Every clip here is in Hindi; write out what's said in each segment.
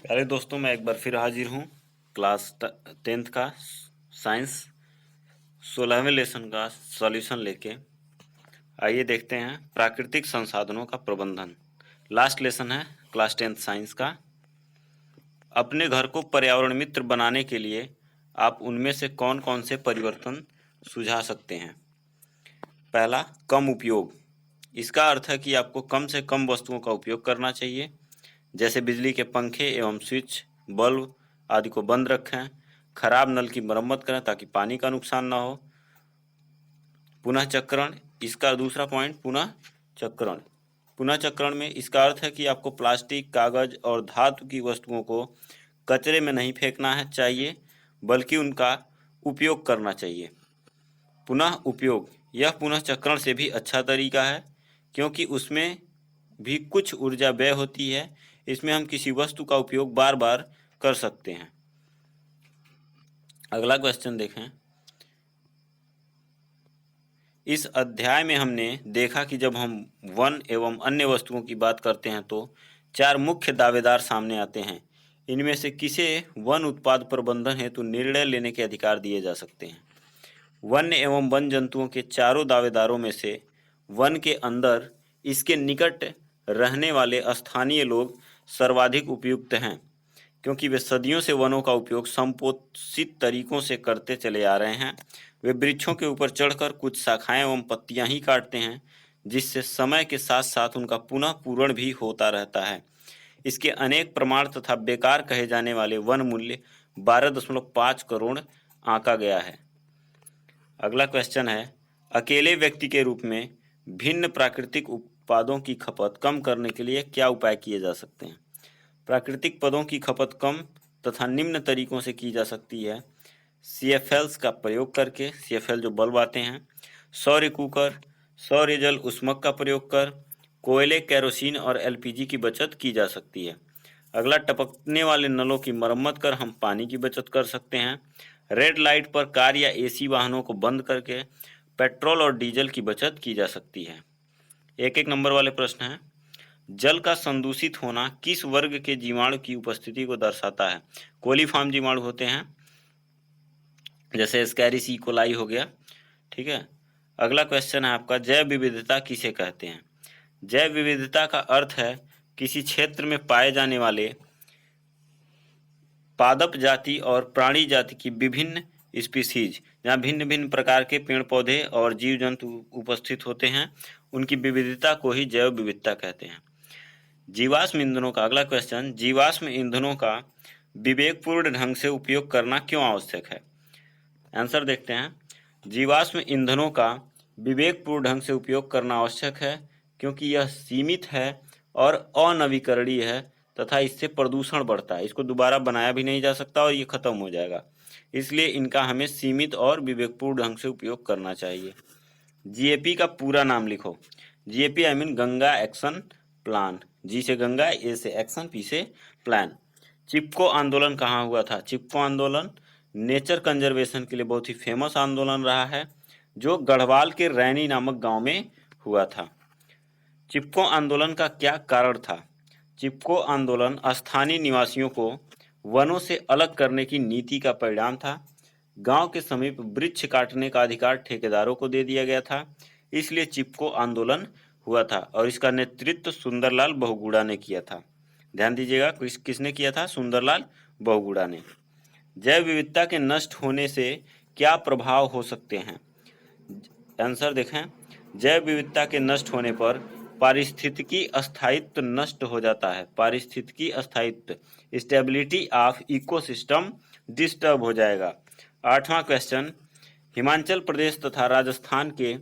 अरे दोस्तों, मैं एक बार फिर हाजिर हूँ क्लास 10th का साइंस 16वें लेसन का सॉल्यूशन लेके। आइए देखते हैं प्राकृतिक संसाधनों का प्रबंधन। लास्ट लेसन है क्लास 10th साइंस का। अपने घर को पर्यावरण मित्र बनाने के लिए आप उनमें से कौन कौन से परिवर्तन सुझा सकते हैं। पहला, कम उपयोग। इसका अर्थ है कि आपको कम से कम वस्तुओं का उपयोग करना चाहिए, जैसे बिजली के पंखे एवं स्विच, बल्ब आदि को बंद रखें। खराब नल की मरम्मत करें ताकि पानी का नुकसान ना हो। पुनः चक्रण, इसका दूसरा पॉइंट पुनः चक्रण। पुनः चक्रण में इसका अर्थ है कि आपको प्लास्टिक, कागज और धातु की वस्तुओं को कचरे में नहीं फेंकना है चाहिए, बल्कि उनका उपयोग करना चाहिए। पुनः उपयोग, यह पुनः चक्रण से भी अच्छा तरीका है, क्योंकि उसमें भी कुछ ऊर्जा व्यय होती है। इसमें हम किसी वस्तु का उपयोग बार बार कर सकते हैं। अगला क्वेश्चन देखें। इस अध्याय में हमने देखा कि जब हम वन एवं अन्य वस्तुओं की बात करते हैं तो 4 मुख्य दावेदार सामने आते हैं। इनमें से किसे वन उत्पाद प्रबंधन हेतु निर्णय लेने के अधिकार दिए जा सकते हैं। वन्य एवं वन जंतुओं के चारों दावेदारों में से वन के अंदर इसके निकट रहने वाले स्थानीय लोग सर्वाधिक उपयुक्त हैं, क्योंकि वे सदियों से वनों का उपयोग संपोषित तरीकों से करते चले आ रहे हैं। वे वृक्षों के ऊपर चढ़कर कुछ शाखाएं एवं पत्तियां ही काटते हैं, जिससे समय के साथ साथ उनका पुनः पूरण भी होता रहता है। इसके अनेक प्रमाण तथा बेकार कहे जाने वाले वन मूल्य 12.5 करोड़ आंका गया है। अगला क्वेश्चन है, अकेले व्यक्ति के रूप में भिन्न प्राकृतिक उत्पादों की खपत कम करने के लिए क्या उपाय किए जा सकते हैं। प्राकृतिक पदों की खपत कम तथा निम्न तरीकों से की जा सकती है। CFLs का प्रयोग करके, CFL जो बल्ब आते हैं, सौर कुकर, सौर जल उष्मक का प्रयोग कर, कोयले, केरोसिन और LPG की बचत की जा सकती है। अगला, टपकने वाले नलों की मरम्मत कर हम पानी की बचत कर सकते हैं। रेड लाइट पर कार या AC वाहनों को बंद करके पेट्रोल और डीजल की बचत की जा सकती है। एक एक नंबर वाले प्रश्न हैं। जल का संदूषित होना किस वर्ग के जीवाणु की उपस्थिति को दर्शाता है। कोलीफॉर्म जीवाणु होते हैं, जैसे एस्कैरिसी कोलाई हो गया। ठीक है। अगला क्वेश्चन है आपका, जैव विविधता किसे कहते हैं। जैव विविधता का अर्थ है किसी क्षेत्र में पाए जाने वाले पादप जाति और प्राणी जाति की विभिन्न स्पीसीज, जहाँ भिन्न भिन्न प्रकार के पेड़ पौधे और जीव जंतु उपस्थित होते हैं, उनकी विविधता को ही जैव विविधता कहते हैं। जीवाश्म ईंधनों का अगला क्वेश्चन, जीवाश्म ईंधनों का विवेकपूर्ण ढंग से उपयोग करना क्यों आवश्यक है। आंसर देखते हैं। जीवाश्म ईंधनों का विवेकपूर्ण ढंग से उपयोग करना आवश्यक है, क्योंकि यह सीमित है और अनवीकरणीय है तथा इससे प्रदूषण बढ़ता है। इसको दोबारा बनाया भी नहीं जा सकता और ये खत्म हो जाएगा, इसलिए इनका हमें सीमित और विवेकपूर्ण ढंग से उपयोग करना चाहिए। GAP का पूरा नाम लिखो। GAP I mean Ganga action plan. G से गंगा, A से एक्शन, P से प्लान। चिपको आंदोलन कहाँ हुआ था। चिपको आंदोलन नेचर कंजर्वेशन के लिए बहुत ही फेमस आंदोलन रहा है, जो गढ़वाल के रैनी नामक गांव में हुआ था। चिपको आंदोलन का क्या कारण था। चिपको आंदोलन स्थानीय निवासियों को वनों से अलग करने की नीति का परिणाम था। गांव के समीप वृक्ष काटने का अधिकार ठेकेदारों को दे दिया गया था, इसलिए चिपको आंदोलन हुआ था और इसका नेतृत्व सुंदरलाल बहुगुणा ने किया था। ध्यान दीजिएगा, किसने किया था। सुंदरलाल बहुगुणा ने। जैव विविधता के नष्ट होने से क्या प्रभाव हो सकते हैं। आंसर देखें। जैव विविधता के नष्ट होने पर पारिस्थितिकी स्थायित्व नष्ट हो जाता है। पारिस्थितिकी स्थायित्व, स्टेबिलिटी ऑफ इकोसिस्टम डिस्टर्ब हो जाएगा। 8वां क्वेश्चन, हिमाचल प्रदेश तथा राजस्थान के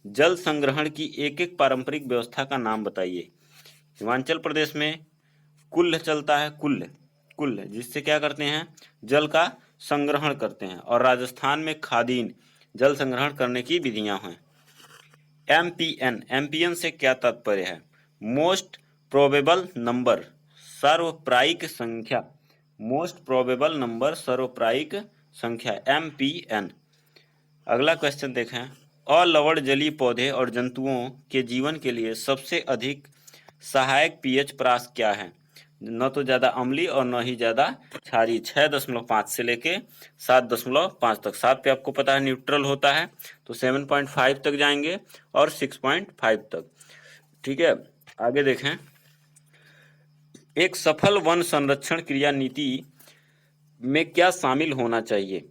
जल संग्रहण की एक एक पारंपरिक व्यवस्था का नाम बताइए। हिमाचल प्रदेश में कुल्ल चलता है, कुल्ल जिससे क्या करते हैं, जल का संग्रहण करते हैं, और राजस्थान में खादीन जल संग्रहण करने की विधियां हैं। MPN से क्या तात्पर्य है। मोस्ट प्रोबेबल नंबर, सर्वप्रायिक संख्या। मोस्ट प्रोबेबल नंबर, सर्वप्रायिक संख्या, MPN। अगला क्वेश्चन देखें। अलवण जलीय पौधे और जंतुओं के जीवन के लिए सबसे अधिक सहायक pH परास क्या है। न तो ज़्यादा अम्लीय और न ही ज़्यादा क्षारीय। 6.5 से लेके 7.5 तक। 7 पे आपको पता है न्यूट्रल होता है, तो 7.5 तक जाएंगे और 6.5 तक। ठीक है, आगे देखें। एक सफल वन संरक्षण क्रिया नीति में क्या शामिल होना चाहिए?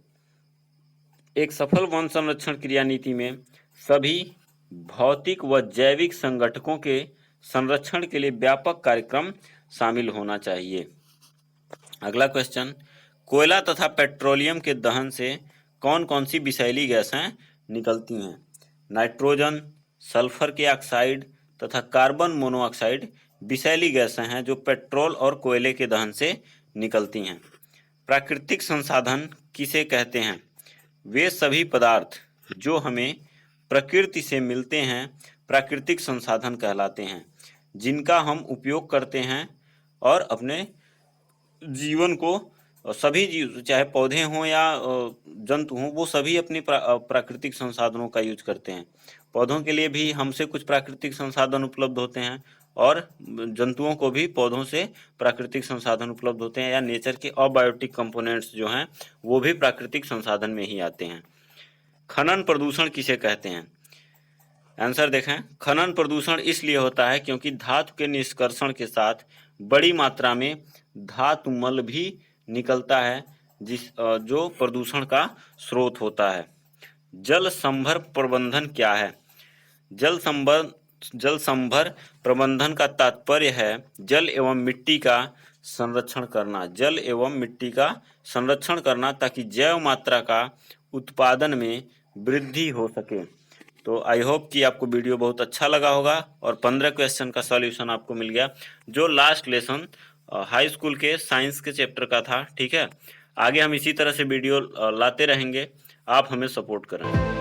एक सफल वन संरक्षण क्रिया नीति में सभी भौतिक व जैविक संगठकों के संरक्षण के लिए व्यापक कार्यक्रम शामिल होना चाहिए। अगला क्वेश्चन, कोयला तथा पेट्रोलियम के दहन से कौन कौन सी विषैली गैसें निकलती हैं? नाइट्रोजन, सल्फर के ऑक्साइड तथा कार्बन मोनोऑक्साइड विषैली गैसें हैं जो पेट्रोल और कोयले के दहन से निकलती हैं। प्राकृतिक संसाधन किसे कहते हैं? वे सभी पदार्थ जो हमें प्रकृति से मिलते हैं प्राकृतिक संसाधन कहलाते हैं, जिनका हम उपयोग करते हैं और अपने जीवन को, सभी जीव चाहे पौधे हों या जंतु हों, वो सभी अपनी प्राकृतिक संसाधनों का यूज करते हैं। पौधों के लिए भी हमसे कुछ प्राकृतिक संसाधन उपलब्ध होते हैं और जंतुओं को भी पौधों से प्राकृतिक संसाधन उपलब्ध होते हैं, या नेचर के अबायोटिक कंपोनेंट्स जो हैं वो भी प्राकृतिक संसाधन में ही आते हैं। खनन प्रदूषण किसे कहते हैं? आंसर देखें। खनन प्रदूषण इसलिए होता है क्योंकि धातु के निष्कर्षण के साथ बड़ी मात्रा में धातु मल भी निकलता है, जो प्रदूषण का स्रोत होता है। जल संभर प्रबंधन क्या है? जल संभर प्रबंधन का तात्पर्य है जल एवं मिट्टी का संरक्षण करना। जल एवं मिट्टी का संरक्षण करना ताकि जैव मात्रा का उत्पादन में वृद्धि हो सके। तो आई होप कि आपको वीडियो बहुत अच्छा लगा होगा और 15 क्वेश्चन का सॉल्यूशन आपको मिल गया, जो लास्ट लेसन हाई स्कूल के साइंस के चैप्टर का था। ठीक है, आगे हम इसी तरह से वीडियो लाते रहेंगे, आप हमें सपोर्ट करें।